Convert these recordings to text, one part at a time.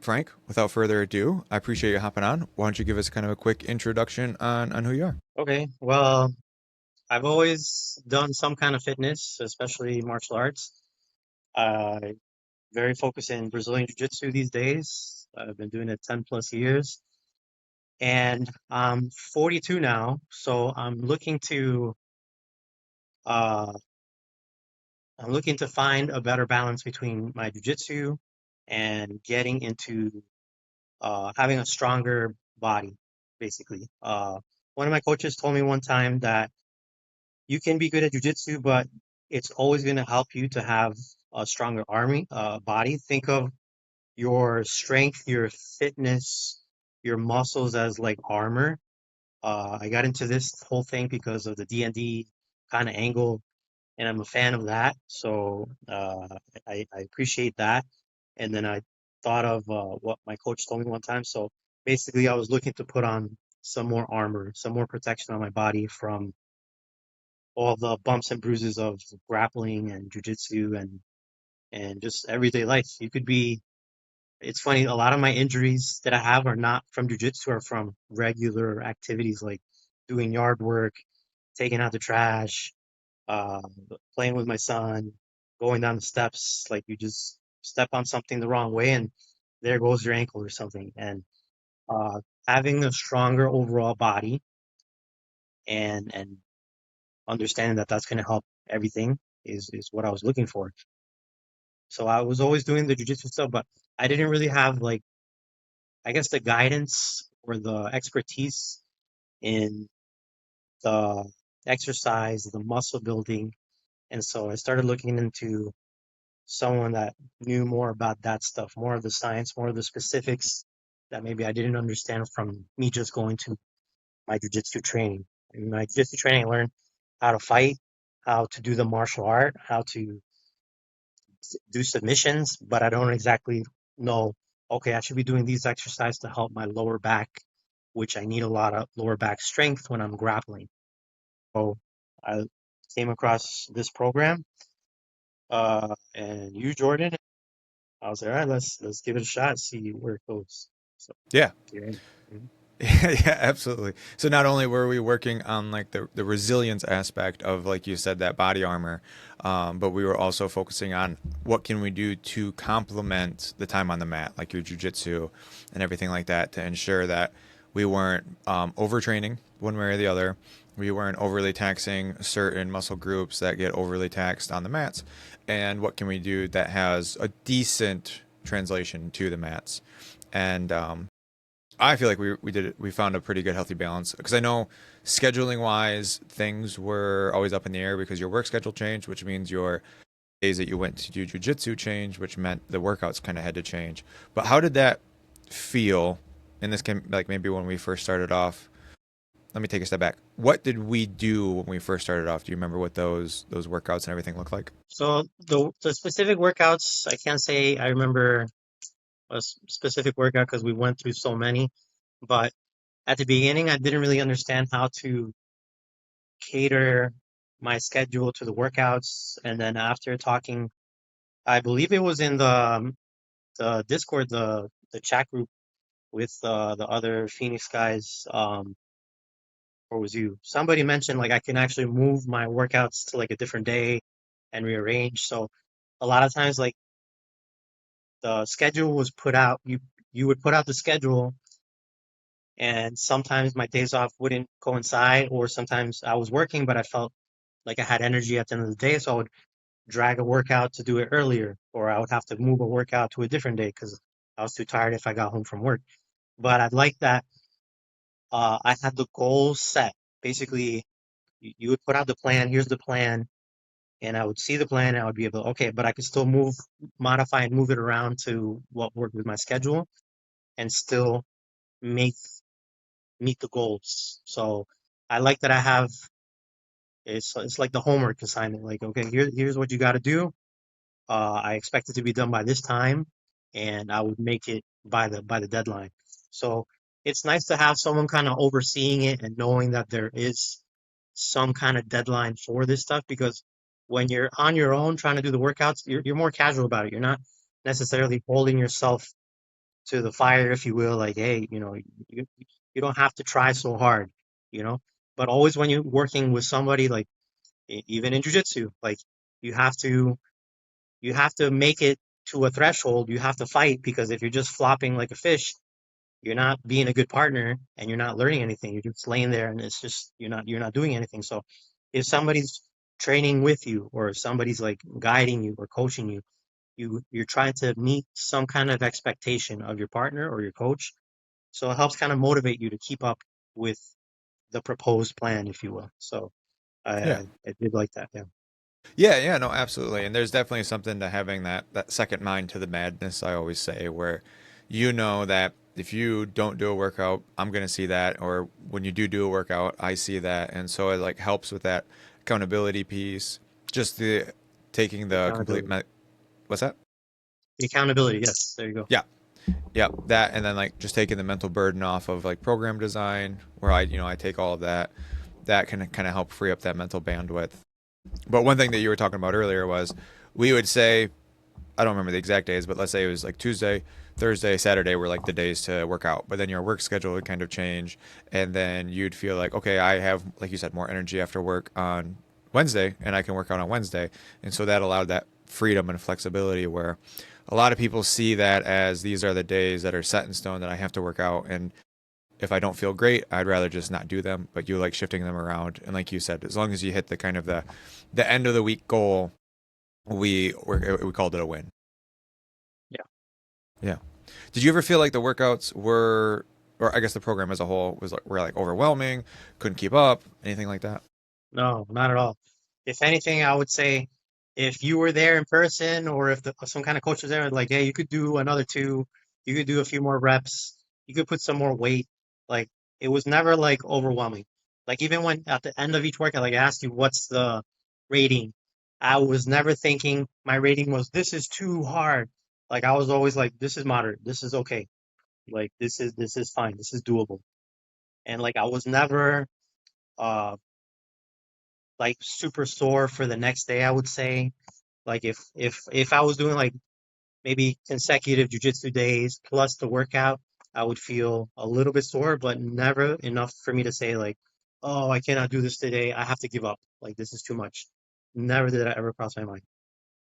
Frank, without further ado, I appreciate you hopping on. Why don't you give us kind of a quick introduction on who you are? Okay, well, I've always done some kind of fitness, especially martial arts. Uh, very focused in Brazilian Jiu-Jitsu these days. I've been doing it 10 plus years, and I'm 42 now, so uh, I'm looking to find a better balance between my jiu-jitsu and getting into having a stronger body, basically. One of my coaches told me one time that you can be good at jujitsu, but it's always going to help you to have a stronger body. Think of your strength, your fitness, your muscles as like armor. I got into this whole thing because of the D&D kind of angle, and I'm a fan of that. So I appreciate that. And then I thought of what my coach told me one time. So basically, I was looking to put on some more armor, some more protection on my body from all the bumps and bruises of grappling and jujitsu and just everyday life. It's funny, a lot of my injuries that I have are not from jujitsu, are from regular activities like doing yard work, taking out the trash, uh, playing with my son, going down the steps. Like you just step on something the wrong way and there goes your ankle or something. And uh, having a stronger overall body and understanding that that's going to help everything is what I was looking for. So I was always doing the jujitsu stuff, but I didn't really have like, I guess, the guidance or the expertise in the exercise, the muscle building. And so I started looking into someone that knew more about that stuff, more of the science, more of the specifics that maybe I didn't understand from me just going to my jujitsu training. In my jujitsu training, I learned how to fight, how to do the martial art, how to do submissions, but I don't exactly know, okay, I should be doing these exercises to help my lower back, which I need a lot of lower back strength when I'm grappling. So I came across this program, and you, Jordan, I was like, all right, let's give it a shot, see where it goes. So Yeah. here I am. Yeah, absolutely. So not only were we working on like the resilience aspect of, like you said, that body armor, but we were also focusing on what can we do to complement the time on the mat, like your jujitsu and everything like that, to ensure that we weren't overtraining one way or the other. We weren't overly taxing certain muscle groups that get overly taxed on the mats, and what can we do that has a decent translation to the mats. And I feel like we did it. We found a pretty good healthy balance because I know scheduling wise things were always up in the air because your work schedule changed, which means your days that you went to do jujitsu changed, which meant the workouts kind of had to change. But how did that feel? And this can, like, maybe when we first started off. Let me take a step back. What did we do when we first started off? Do you remember what those workouts and everything looked like? So the specific workouts, I can't say I remember a specific workout because we went through so many, but at the beginning, I didn't really understand how to cater my schedule to the workouts. And then after talking, I believe it was in the Discord, the chat group with the other Phoenix guys, or was you? Somebody mentioned like I can actually move my workouts to like a different day and rearrange. So a lot of times, like the schedule was put out, you would put out the schedule, and sometimes my days off wouldn't coincide, or sometimes I was working, but I felt like I had energy at the end of the day, so I would drag a workout to do it earlier, or I would have to move a workout to a different day because I was too tired if I got home from work. But I'd like that I had the goals set. Basically, you would put out the plan, here's the plan, and I would see the plan and I would be able, okay, but I could still modify and move it around to what worked with my schedule and still make meet the goals. So I like that I have it's like the homework assignment. Like, okay, here's what you got to do. I expect it to be done by this time, and I would make it by the deadline. So it's nice to have someone kind of overseeing it and knowing that there is some kind of deadline for this stuff because when you're on your own trying to do the workouts, you're more casual about it. You're not necessarily holding yourself to the fire, if you will. Like, hey, you don't have to try so hard, you know. But always when you're working with somebody, like even in jujitsu, like you have to you have to make it to a threshold. You have to fight because if you're just flopping like a fish, you're not being a good partner and you're not learning anything. You're just laying there and it's just you're not doing anything. So if somebody's training with you or if somebody's like guiding you or coaching you, you're trying to meet some kind of expectation of your partner or your coach. So it helps kind of motivate you to keep up with the proposed plan, if you will. So I Yeah. I, I did like that. Yeah. Yeah, yeah, no, absolutely. And there's definitely something to having that second mind to the madness, I always say, where you know that if you don't do a workout, I'm going to see that, or when you do a workout, I see that. And so it like helps with that accountability piece, just the taking The the complete accountability. what's that? The accountability. Yes. There you go. Yeah. Yeah, that and then like just taking the mental burden off of like program design where I take all of that. That can kind of help free up that mental bandwidth. But one thing that you were talking about earlier was we would say I don't remember the exact days, but let's say it was like Tuesday, Thursday, Saturday were like the days to work out. But then your work schedule would kind of change, and then you'd feel like, okay, I have, like you said, more energy after work on Wednesday, and I can work out on Wednesday. And so that allowed that freedom and flexibility where a lot of people see that as these are the days that are set in stone that I have to work out. And if I don't feel great, I'd rather just not do them. But you like shifting them around, and like you said, as long as you hit the kind of the end of the week goal, we called it a win. Yeah. Yeah. Did you ever feel like the workouts were, or I guess the program as a whole was like were like overwhelming, couldn't keep up, anything like that? No, not at all. If anything, I would say if you were there in person or if some kind of coach was there, like, hey, you could do another two, you could do a few more reps, you could put some more weight. Like, it was never like overwhelming. Like, even when at the end of each workout, like, I asked you, what's the rating? I was never thinking my rating was, this is too hard. Like, I was always like, this is moderate, this is okay. Like, this is fine, this is doable. And like, I was never, uh, like super sore for the next day, I would say. Like if I was doing like maybe consecutive jujitsu days plus the workout, I would feel a little bit sore, but never enough for me to say like, oh, I cannot do this today. I have to give up. Like this is too much. Never did that ever cross my mind.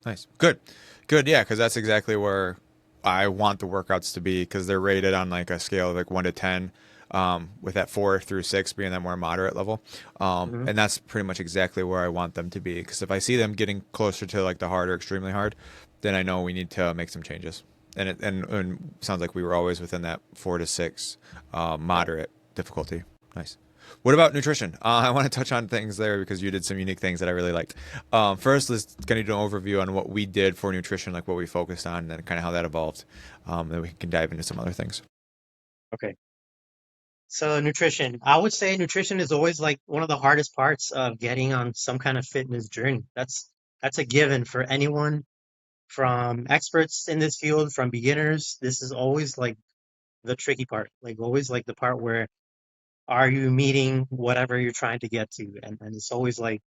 Nice. Good. Good. Yeah, because that's exactly where I want the workouts to be because they're rated on like a scale of like 1 to 10, with that 4 through 6 being that more moderate level. Hmm. And that's pretty much exactly where I want them to be. Because if I see them getting closer to like the hard or extremely hard, then I know we need to make some changes. And sounds like we were always within that 4 to 6 Yeah. moderate difficulty. Nice. What about nutrition? I want to touch on things there because you did some unique things that I really liked. First, let's kind of do an overview on what we did for nutrition, like what we focused on, and then kind of how that evolved. Then we can dive into some other things. Okay. So nutrition, I would say nutrition is always like one of the hardest parts of getting on some kind of fitness journey. That's a given for anyone from experts in this field, from beginners. This is always like the tricky part, like always like the part where are you meeting whatever you're trying to get to? And it's always like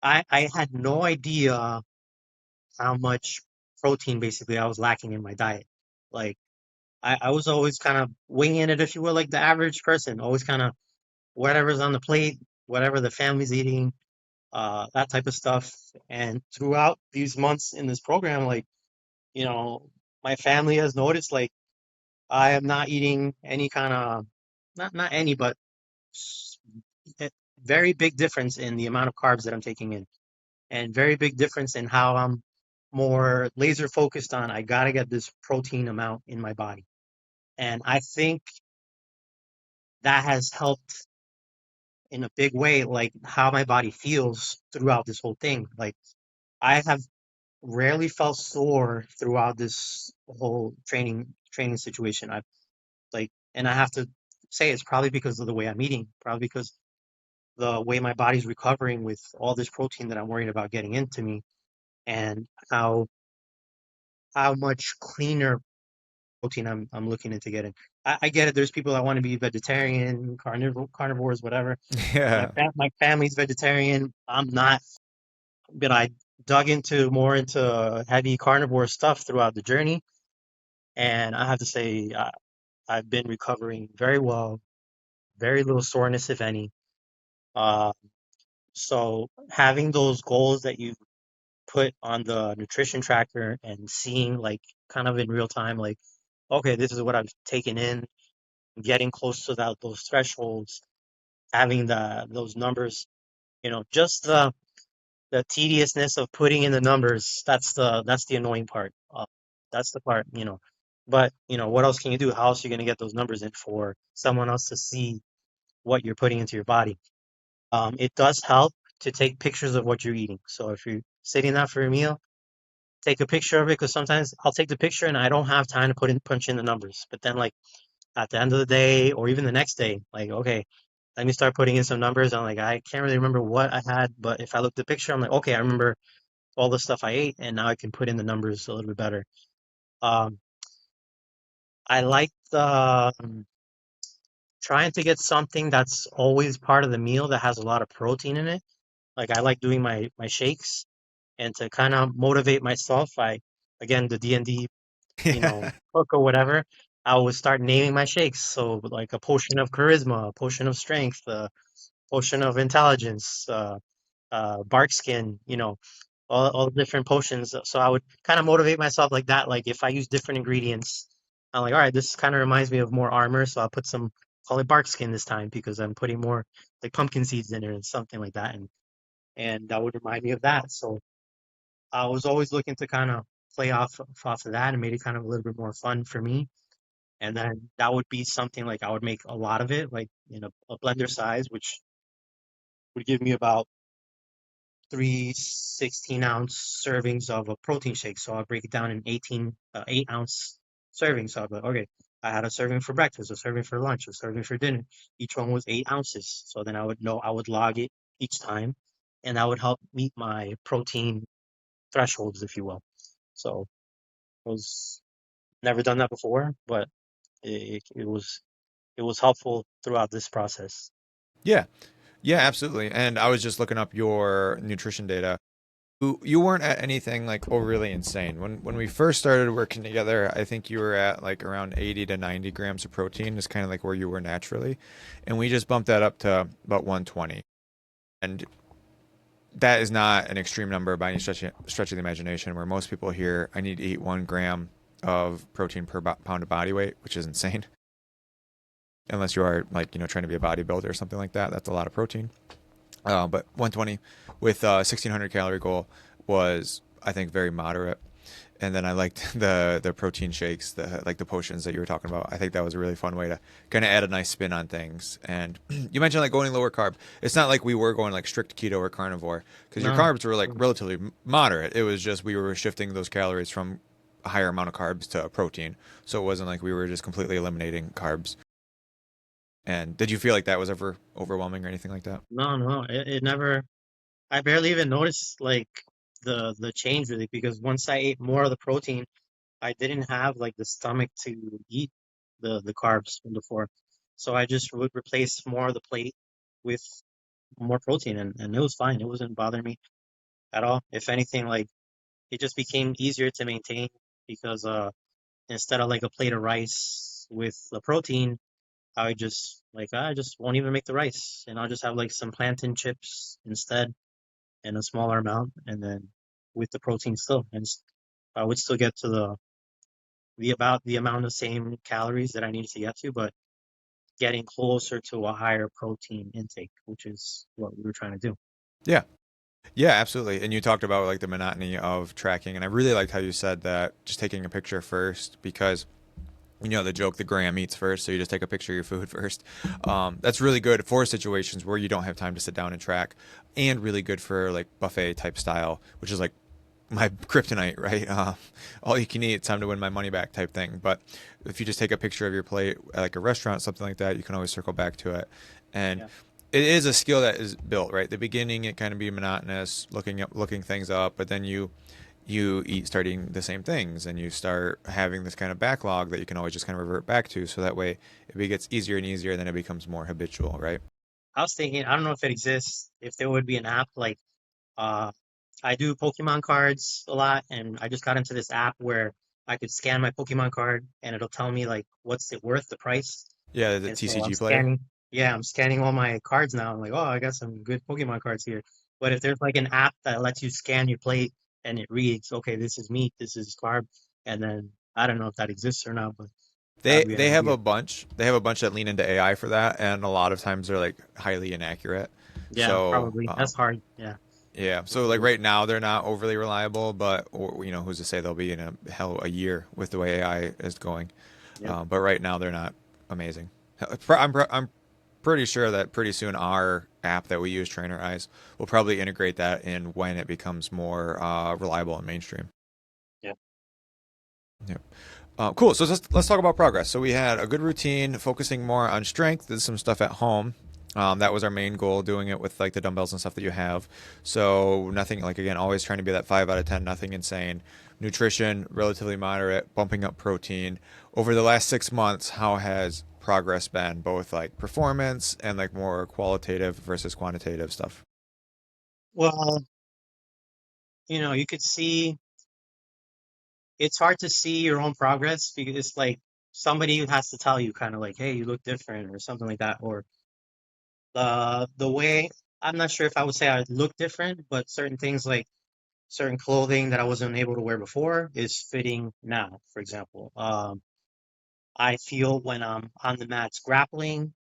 I had no idea how much protein basically I was lacking in my diet. Like I was always kind of winging it, if you will, like the average person, always kind of whatever's on the plate, whatever the family's eating, that type of stuff. And throughout these months in this program, like, you know, my family has noticed like I am not eating any kind of not any, but s- a very big difference in the amount of carbs that I'm taking in, and very big difference in how I'm more laser focused on I gotta get this protein amount in my body. And I think that has helped in a big way, like how my body feels throughout this whole thing. Like I have rarely felt sore throughout this whole training situation. I like, and I have to say it's probably because of the way I'm eating, probably because the way my body's recovering with all this protein that I'm worried about getting into me, and how much cleaner protein I'm looking into getting. I get it. There's people that want to be vegetarian, carnivores, whatever. Yeah. My family's vegetarian. I'm not, but I dug into more into heavy carnivore stuff throughout the journey. And I have to say, I've been recovering very well, very little soreness, if any. Uh, so having those goals that you put on the nutrition tracker and seeing like kind of in real time, like, okay, this is what I've taken in, getting close to those thresholds, having those numbers, just the tediousness of putting in the numbers, that's the annoying part. That's the part, But, what else can you do? How else are you going to get those numbers in for someone else to see what you're putting into your body? It does help to take pictures of what you're eating. So if you're sitting down for a meal, take a picture of it because sometimes I'll take the picture and I don't have time to punch in the numbers. But then like at the end of the day or even the next day, like, okay, let me start putting in some numbers. I'm like, I can't really remember what I had, but if I look at the picture, I'm like, okay, I remember all the stuff I ate, and now I can put in the numbers a little bit better. Um, I like trying to get something that's always part of the meal that has a lot of protein in it. Like I like doing my shakes, and to kind of motivate myself, again the D&D Yeah. cook or whatever. I would start naming my shakes. So like a potion of charisma, a potion of strength, a potion of intelligence, bark skin, all the different potions. So I would kind of motivate myself like that. Like if I use different ingredients, I'm like, all right, this kind of reminds me of more armor, so I'll put some, call it bark skin this time because I'm putting more like pumpkin seeds in it and something like that, and that would remind me of that. So I was always looking to kind of play off of that and made it kind of a little bit more fun for me. And then that would be something like I would make a lot of it, like in a blender size, which would give me about three 16-ounce servings of a protein shake. So I'll break it down in 8-ounce servings. So I'll be like, okay, I had a serving for breakfast, a serving for lunch, a serving for dinner. Each one was 8 ounces. So then I would know I would log it each time, and that would help meet my protein thresholds, if you will. So I was never done that before, but it was helpful throughout this process. Yeah. Yeah, absolutely. And I was just looking up your nutrition data. You weren't at anything like overly insane. When we first started working together, I think you were at like around 80 to 90 grams of protein is kind of like where you were naturally. And we just bumped that up to about 120. And that is not an extreme number by any stretch of the imagination, where most people hear, I need to eat 1 gram of protein per pound of body weight, which is insane. Unless you are like, trying to be a bodybuilder or something like that. That's a lot of protein. But 120 with a 1600 calorie goal was, I think, very moderate. And then I liked the protein shakes, the potions that you were talking about. I think that was a really fun way to kind of add a nice spin on things. And you mentioned like going lower carb. It's not like we were going like strict keto or carnivore because your No. carbs were like relatively moderate. It was just we were shifting those calories from a higher amount of carbs to protein. So it wasn't like we were just completely eliminating carbs. And did you feel like that was ever overwhelming or anything like that? No, no, it never. I barely even noticed like the change really because once I ate more of the protein, I didn't have like the stomach to eat the carbs from before. So I just would replace more of the plate with more protein and it was fine. It wasn't bothering me at all. If anything, like it just became easier to maintain because instead of like a plate of rice with the protein, I just won't even make the rice and I'll just have like some plantain chips instead in a smaller amount, and then with the protein still, and I would still get to the about the amount of same calories that I needed to get to, but getting closer to a higher protein intake, which is what we were trying to do. Yeah. Yeah, absolutely. And you talked about like the monotony of tracking, and I really liked how you said that just taking a picture first because the joke, the gram eats first, so you just take a picture of your food first. That's really good for situations where you don't have time to sit down and track, and really good for like buffet type style, which is like my kryptonite, right? All you can eat, time to win my money back type thing. But if you just take a picture of your plate at like a restaurant, something like that, you can always circle back to it. And Yeah. it is a skill that is built, right? The beginning, it kind of be monotonous, looking things up, but then you eat starting the same things and you start having this kind of backlog that you can always just kind of revert back to. So that way it gets easier and easier, and then it becomes more habitual, right? I was thinking, I don't know if it exists, if there would be an app like uh I do Pokemon cards a lot, and I just got into this app where I could scan my Pokemon card and it'll tell me like what's it worth, the price. Yeah, the And so I'm TCG player. scanning, yeah, I'm scanning all my cards now. I'm like, oh, I got some good Pokemon cards here. But if there's like an app that lets you scan your plate and it reads, okay, this is meat, this is carb, and then I don't know if that exists or not, but that They would be an they have idea. a bunch. They have a bunch that lean into AI for that, and a lot of times they're like highly inaccurate. Yeah, So probably. That's hard. Yeah. yeah, That's so like true. right now they're not overly reliable, but or, who's to say they'll be in a year with the way AI is going. Yep. But right now they're not amazing. I'm pretty sure that pretty soon our app that we use, Trainer Eyes, will probably integrate that in when it becomes more reliable and mainstream. Yep. Yeah. Cool. So let's talk about progress. So we had a good routine, focusing more on strength. Did some stuff at home. That was our main goal, doing it with like the dumbbells and stuff that you have. So nothing like again, always trying to be that 5 out of 10, nothing insane. Nutrition, relatively moderate, bumping up protein. Over the last 6 months, how has progress been, both like performance and like more qualitative versus quantitative stuff? Well, you could see it's hard to see your own progress because it's like somebody has to tell you kind of like, hey, you look different or something like that. Or the way I'm not sure if I would say I look different, but certain things like certain clothing that I wasn't able to wear before is fitting now, for example. I feel when I'm on the mats grappling,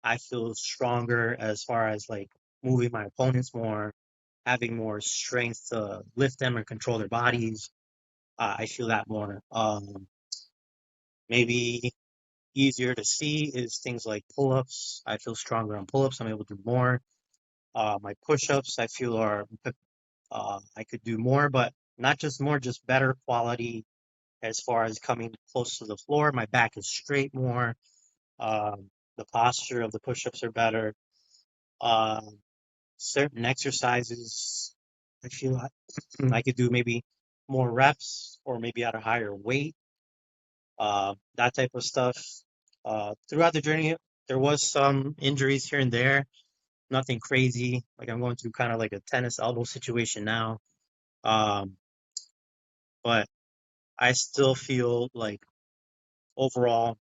I feel stronger as far as like moving my opponents more, having more strength to lift them and control their bodies. I feel that more. Maybe easier to see is things like pull-ups. I feel stronger on pull-ups. I'm able to do more. My push-ups, I feel are I could do more, but not just more, just better quality as far as coming close to the floor. My back is straight more. The posture of the push-ups are better. Um, Certain exercises, I feel I could do maybe more reps or maybe at a higher weight, that type of stuff. Throughout the journey, there was some injuries here and there, nothing crazy. Like I'm going through kind of like a tennis elbow situation now. Um, but I still feel like overall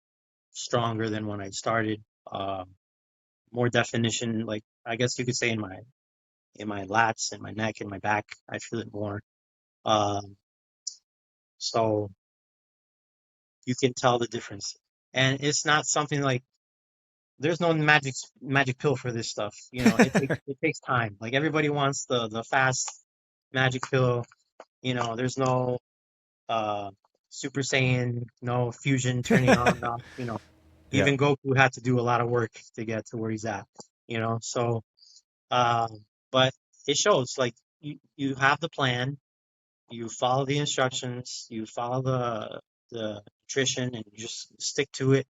stronger than when I started. More definition, like I guess you could say in my lats, in my neck, in my back, I feel it more. Um, so you can tell the difference. And it's not something like there's no magic pill for this stuff. It takes time. Like everybody wants the fast magic pill. There's no uh Super Saiyan, no fusion turning on and off. Yeah. Even Goku had to do a lot of work to get to where he's at. So but it shows like you have the plan, you follow the instructions, you follow the nutrition, and you just stick to it.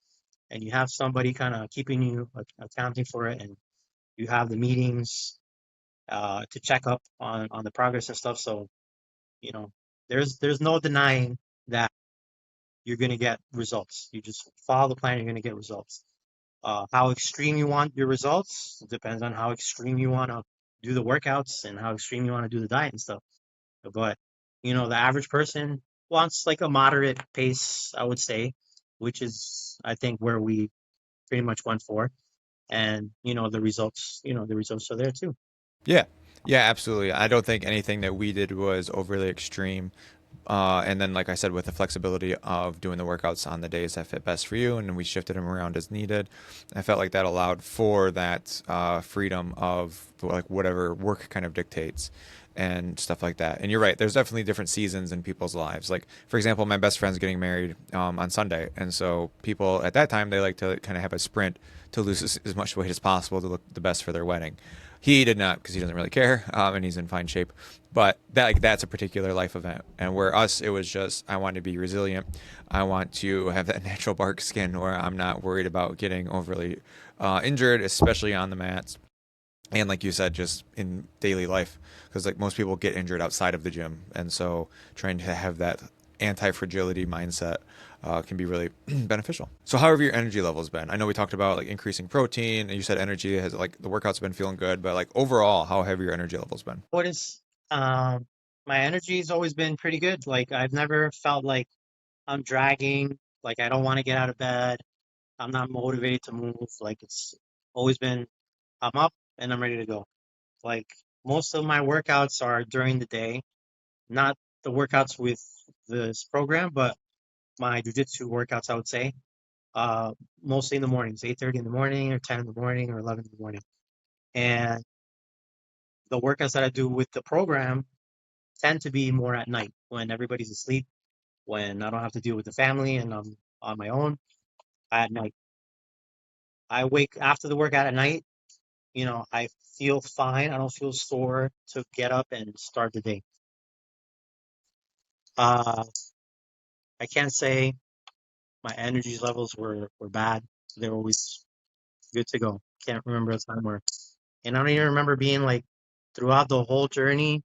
And you have somebody kind of keeping you accounting for it, and you have the meetings to check up on the progress and stuff. So you know, there's no denying that you're gonna get results. You just follow the plan, you're gonna get results. How extreme you want your results depends on how extreme you want to do the workouts and how extreme you want to do the diet and stuff. But the average person wants like a moderate pace, I would say, which is I think where we pretty much went for. And the results are there too. Yeah. Yeah, absolutely. I don't think anything that we did was overly extreme. And then, like I said, with the flexibility of doing the workouts on the days that fit best for you, and we shifted them around as needed, I felt like that allowed for that freedom of like whatever work kind of dictates and stuff like that. And you're right, there's definitely different seasons in people's lives. Like, for example, my best friend's getting married on Sunday. And so people at that time, they like to kind of have a sprint to lose as much weight as possible to look the best for their wedding. He did not because he doesn't really care, and he's in fine shape. But that's a particular life event, and where us, it was just I want to be resilient. I want to have that natural bark skin where I'm not worried about getting overly injured, especially on the mats. And like you said, just in daily life, because like most people get injured outside of the gym, and so trying to have that anti-fragility mindset can be really beneficial. So how have your energy levels been? I know we talked about like increasing protein, and you said energy has like the workouts been feeling good, but like overall, how have your energy levels been? What is um my energy's always been pretty good. Like I've never felt like I'm dragging, like I don't want to get out of bed. I'm not motivated to move. Like it's always been, I'm up and I'm ready to go. Like most of my workouts are during the day, not the workouts with this program, but my jujitsu workouts, I would say. Uh, Mostly in the mornings, 8:30 in the morning or 10 in the morning or 11 in the morning. And the workouts that I do with the program tend to be more at night when everybody's asleep, when I don't have to deal with the family and I'm on my own at night. I wake after the workout at night, I feel fine. I don't feel sore to get up and start the day. Uh, I can't say my energy levels were bad. They're always good to go. Can't remember a time where, and I don't even remember being like throughout the whole journey.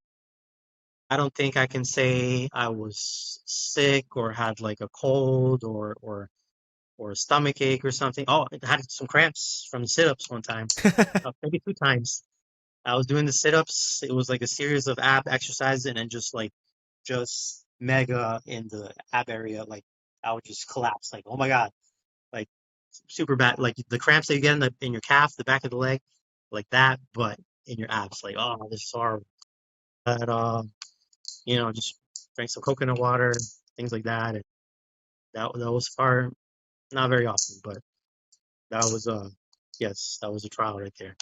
I don't think I can say I was sick or had like a cold or a stomach ache or something. Oh, I had some cramps from the sit-ups one time, maybe two times. I was doing the sit-ups. It was like a series of ab exercises and then just mega in the ab area. Like I would just collapse. Like, oh my God, like super bad. Like the cramps that you get in your calf, the back of the leg, like that, but in your abs. Like, oh, this is horrible. But just drank some coconut water, things like that. And that was far, not very often, but that was yes, that was a trial right there.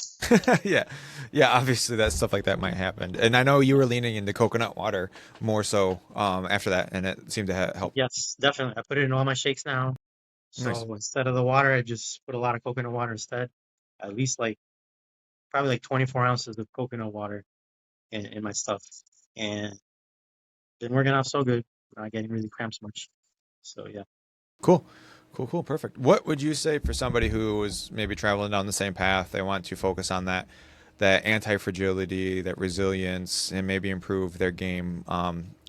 Yeah, yeah. Obviously, that stuff like that might happen, and I know you were leaning into coconut water more so after that, and it seemed to help. Yes, definitely. I put it in all my shakes now. Nice. So instead of the water, I just put a lot of coconut water instead. At least like probably like 24 ounces of coconut water in my stuff. And been working out so good. Not getting really cramps much. So yeah. Cool. Cool, cool, perfect. What would you say for somebody who is maybe traveling down the same path? They want to focus on that anti fragility, that resilience, and maybe improve their game,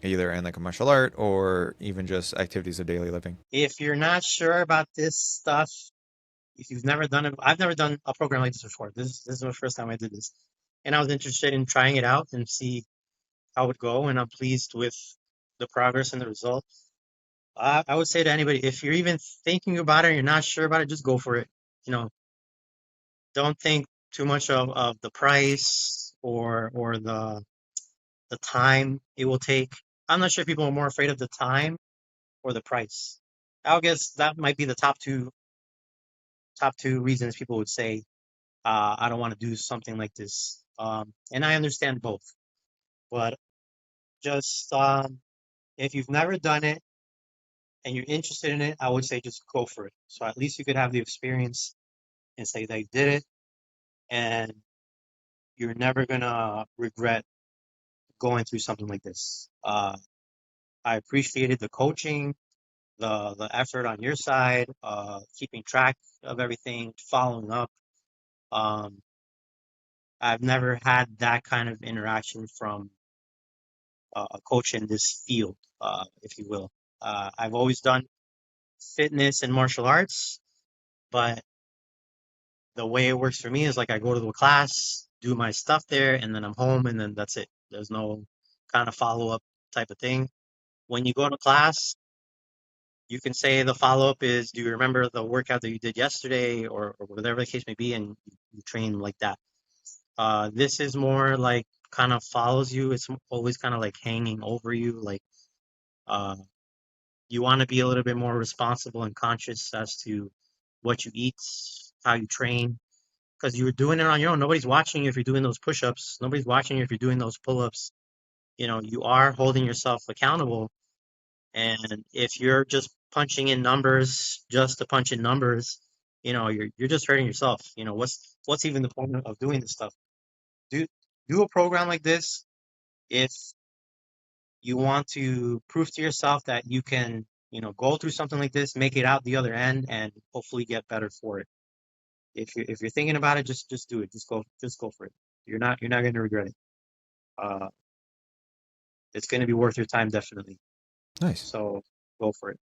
either in like a martial art or even just activities of daily living. If you're not sure about this stuff, if you've never done it, I've never done a program like this before. This is the first time I did this. And I was interested in trying it out and see how it would go, and I'm pleased with the progress and the result. I would say to anybody, if you're even thinking about it and you're not sure about it, just go for it. You know, don't think too much of the price or the time it will take. I'm not sure if people are more afraid of the time or the price. I would guess that might be the top two reasons people would say I don't want to do something like this. And I understand both, but just if you've never done it and you're interested in it, I would say just go for it. So at least you could have the experience and say that you did it, and you're never gonna regret going through something like this. I appreciated the coaching, the effort on your side, keeping track of everything, following up. Um, I've never had that kind of interaction from a coach in this field, if you will. I've always done fitness and martial arts, but the way it works for me is like I go to the class, do my stuff there, and then I'm home, and then that's it. There's no kind of follow up type of thing. When you go to class, you can say the follow up is, do you remember the workout that you did yesterday, or whatever the case may be, and you train like that. This is more like kind of follows you. It's always kind of like hanging over you. Like uh, you want to be a little bit more responsible and conscious as to what you eat, how you train, because you're doing it on your own. Nobody's watching you if you're doing those push-ups. Nobody's watching you if you're doing those pull-ups. You are holding yourself accountable. And if you're just punching in numbers just to punch in numbers, you're just hurting yourself. What's even the point of doing this stuff? Do do a program like this if you want to prove to yourself that you can, go through something like this, make it out the other end, and hopefully get better for it. If you're thinking about it, just do it. Just go for it. You're not going to regret it. Uh, it's going to be worth your time, definitely. Nice. So go for it.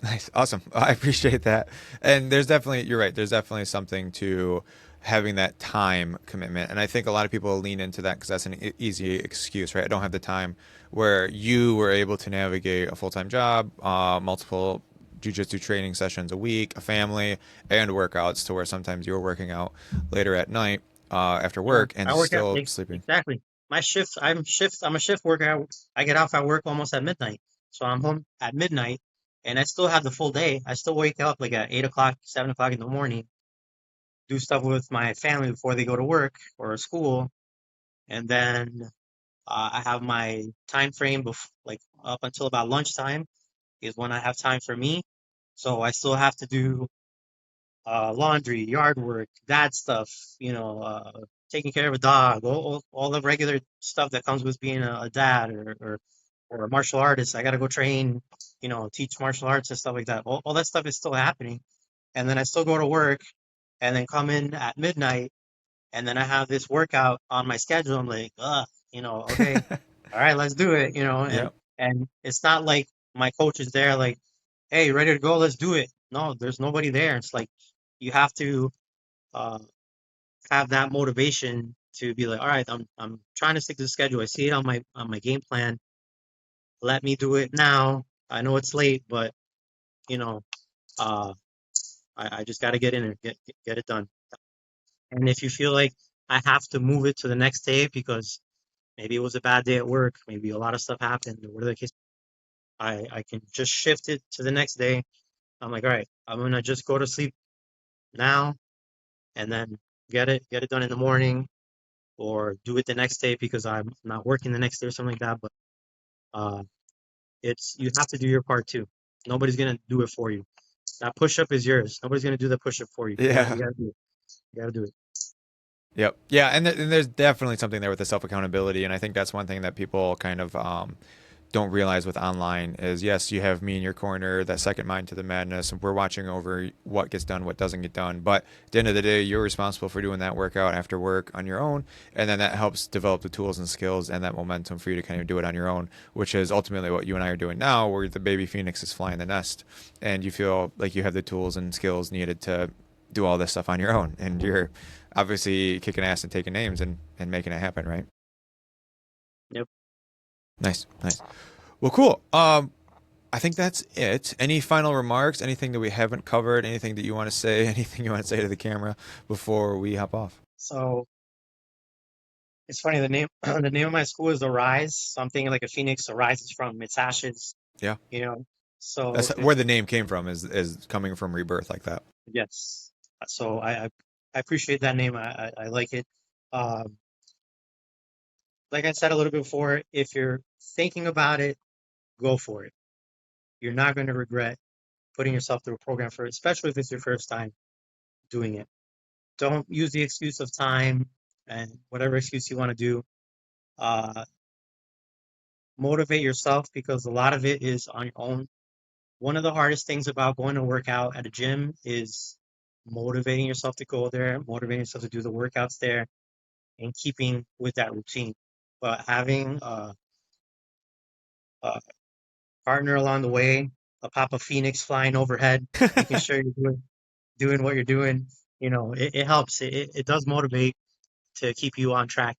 Nice. Awesome. I appreciate that. And there's definitely, you're right. There's definitely something to having that time commitment. And I think a lot of people lean into that because that's an easy excuse, right? I don't have the time. Where you were able to navigate a full time job, multiple jujitsu training sessions a week, a family, and workouts to where sometimes you're working out later at night after Yeah, work and I work out still sleeping. exactly. My shift, I'm a shift worker. I get off at work almost at midnight, so I'm home at midnight, and I still have the full day. I still wake up like at 8 o'clock, 7 o'clock in the morning, do stuff with my family before they go to work or school, and then I have my time frame like up until about lunchtime is when I have time for me. So I still have to do laundry, yard work, dad stuff, taking care of a dog, all the regular stuff that comes with being a dad or a martial artist. I got to go train, teach martial arts and stuff like that. All that stuff is still happening. And then I still go to work and then come in at midnight and then I have this workout on my schedule. I'm like, okay, all right, let's do it, Yep. and it's not like my coach is there like, hey, ready to go, let's do it. No, there's nobody there. It's like you have to uh, have that motivation to be like, all right, I'm trying to stick to the schedule. I see it on my game plan. Let me do it now. I know it's late, but you know, uh, I just got to get in there, get it done. And if you feel like I have to move it to the next day because maybe it was a bad day at work, maybe a lot of stuff happened, or whatever the case, I can just shift it to the next day. I'm like, all right, I'm gonna just go to sleep now and then get it done in the morning or do it the next day because I'm not working the next day or something like that. But uh, it's you have to do your part too. Nobody's gonna do it for you. That push up is yours. Nobody's gonna do the push up for you. Yeah. You gotta do it. You gotta do it. Yep. Yeah, and there's definitely something there with the self accountability, and I think that's one thing that people kind of don't realize with online is yes, you have me in your corner, that second mind to the madness, and we're watching over what gets done, what doesn't get done. But at the end of the day, you're responsible for doing that workout after work on your own, and then that helps develop the tools and skills and that momentum for you to kind of do it on your own, which is ultimately what you and I are doing now, where the baby phoenix is flying the nest, and you feel like you have the tools and skills needed to do all this stuff on your own, and you're obviously kicking ass and taking names and making it happen, right? Yep. Nice, nice. Well, cool. I think that's it. Any final remarks? Anything that we haven't covered? Anything that you want to say? Anything you want to say to the camera before we hop off? So it's funny. The name the name of my school is the Rise. Something like a phoenix arises from its ashes. Yeah, You know. So that's where the name came from. Is coming from rebirth like that. yes. So I appreciate that name. I like it. Um, like I said a little bit before, if you're thinking about it, go for it. You're not going to regret putting yourself through a program for it, especially if it's your first time doing it. Don't use the excuse of time and whatever excuse you want to do. Uh, Motivate yourself because a lot of it is on your own. One of the hardest things about going to work out at a gym is motivating yourself to go there, motivating yourself to do the workouts there, and keeping with that routine. But having a partner along the way, a Papa Phoenix flying overhead, making sure you're doing what you're doing, it helps. It does motivate to keep you on track.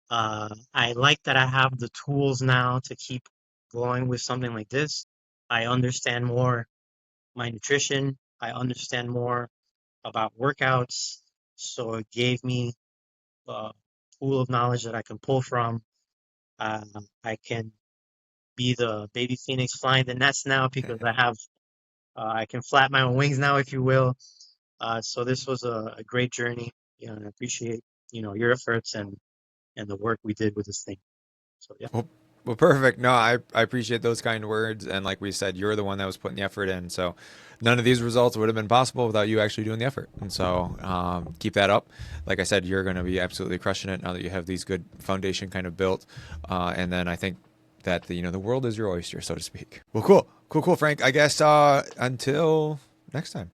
I like that I have the tools now to keep going with something like this. I understand more my nutrition. I understand more about workouts. So it gave me a pool of knowledge that I can pull from. Uh, I can be the baby phoenix flying the nest now because I can flap my own wings now, if you will. So this was a great journey. And I appreciate, your efforts and the work we did with this thing. So yeah. Well, well, perfect. No, I appreciate those kind words. And like we said, you're the one that was putting the effort in. So none of these results would have been possible without you actually doing the effort. And so keep that up. Like I said, you're going to be absolutely crushing it now that you have these good foundation kind of built. And then I think that the world is your oyster, so to speak. Well, cool, cool, cool, Frank. I guess until next time.